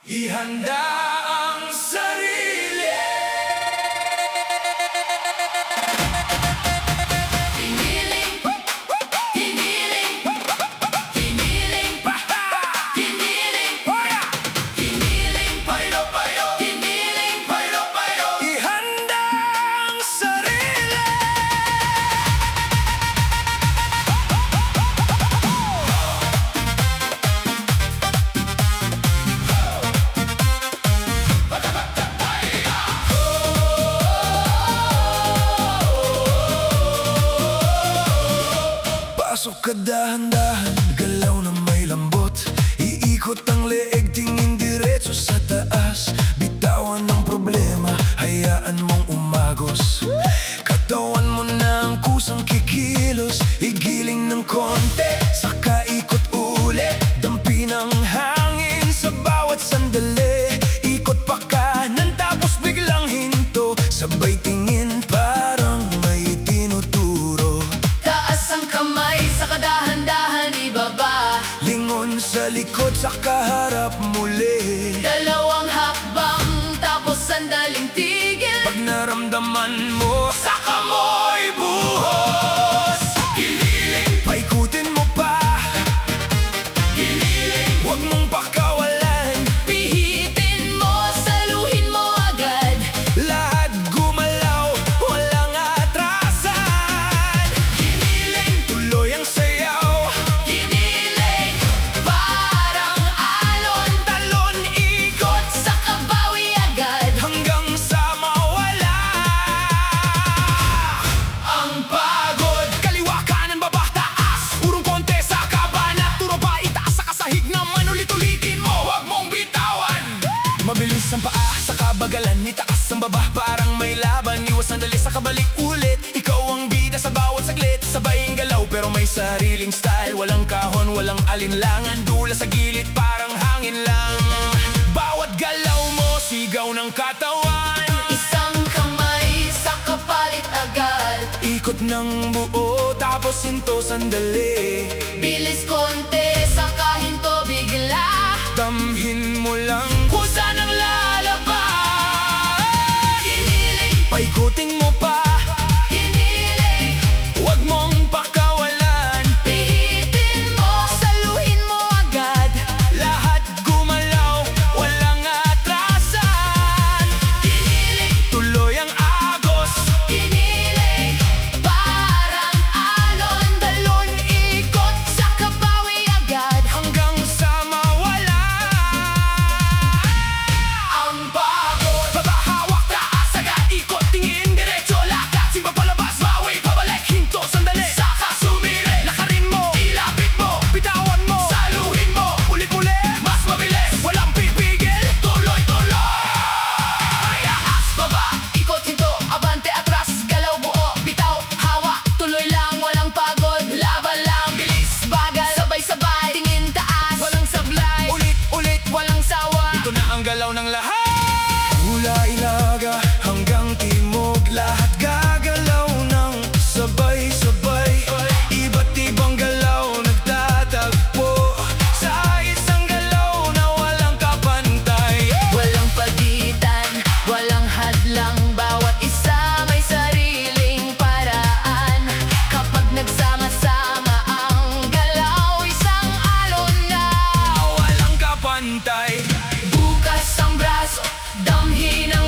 Ihanda ang sarili. Hiniling, hiniling, hiniling, hiniling, hiniling, payo, payo, hiniling, payo, payo. Ihanda ang sarili. Pasok ka dahan-dahan, galaw na may lambot. Iikot ang leeg, tingin diretso sa taas. Bitawan ng problema, hayaan mong umagos. Katawan mo na ang kusang kikilos. Igiling ng konti, saka ikot ulit. Dampi ng hangin sa bawat sandali. Ikot pa kanan tapos biglang hinto. Sabay tingin parang may tinuturo. Taas ang kamay, saka dahan-dahan ibaba. Lingon sa likod, sa kaharap muli. Dalawang hakbang, tapos sandaling tigil. Pag naramdaman mo, saka mo'y buhos. Hiniling, paikutin mo pa. Hiniling, huwag mong pakawalan. Pihitin mo, saluhin mo agad. Lahat gumalaw, walang atrasan. Hiniling, tuloy ang sayaw. Hiniling, parang alon. Talon, ikot, Sa kabawi agad. hanggang sa mawala ang pagod. Kaliwa, kanan, baba, taas. Urong konti sa kabana. Turo pa, itaas sa kasahig naman. Ulit-ulitin mo, huwag mong bitawan. Mabilis ang paa sa kabagalan. Itaas ang baba, parang may laban. Iwas sandali sa kabalik ulit. Ikaw ang bida sa bawat saglit. Sabay ang galaw pero may sariling style. Walang kahon, walang alinlangan. Dula sa gilid, parang hangin lang. Bawat galaw mo, sigaw ng katawan. Isang kamay, sa kapalit agad. Ikot ng buo, tapos hinto sandali. Bilis konti, saka hinto bigla. Damhin mo lang kung saan ang lalabas. Hiniling, Paikutin mo pa, hiniling, huwag mong pakawalan. pihitin mo, saluhin mo agad. Lahat gumalaw, walang atrasan. Hiniling, Tuloy ang agos. hiniling, parang alon. Talon, ikot, sa kabawi agad. Hanggang sa mawala ang pagod. Baba, hawak, taas, agad, ikot, tingin, diretso, lakad. Simba palabas, bawi, pabalik, hinto, sandali. Saka sumire, lakarin mo, ilapit mo, bitawan mo, saluhin mo, ulit-ulit, mas mabilis, walang pipigil, tuloy-tuloy. Taas, baba, ikot, hinto, abante, atras. Galaw, buo, bitaw, hawak. Tuloy lang, walang pagod. Laban lang, bilis, bagal. Sabay-sabay, tingin taas. Walang sablay, Ulit-ulit, walang sawa. ito na ang galaw ng lahat. Mula ilaga hanggang timog, lahat gagalaw ng sabay-sabay. Iba't ibang galaw nagtatagpo sa isang galaw na walang kapantay. Walang pagitan, walang hadlang. Bawat isa may sariling paraan. Kapag nagsama-sama ang galaw, isang alon na. Walang kapantay. Bukas ang braso, damhin ang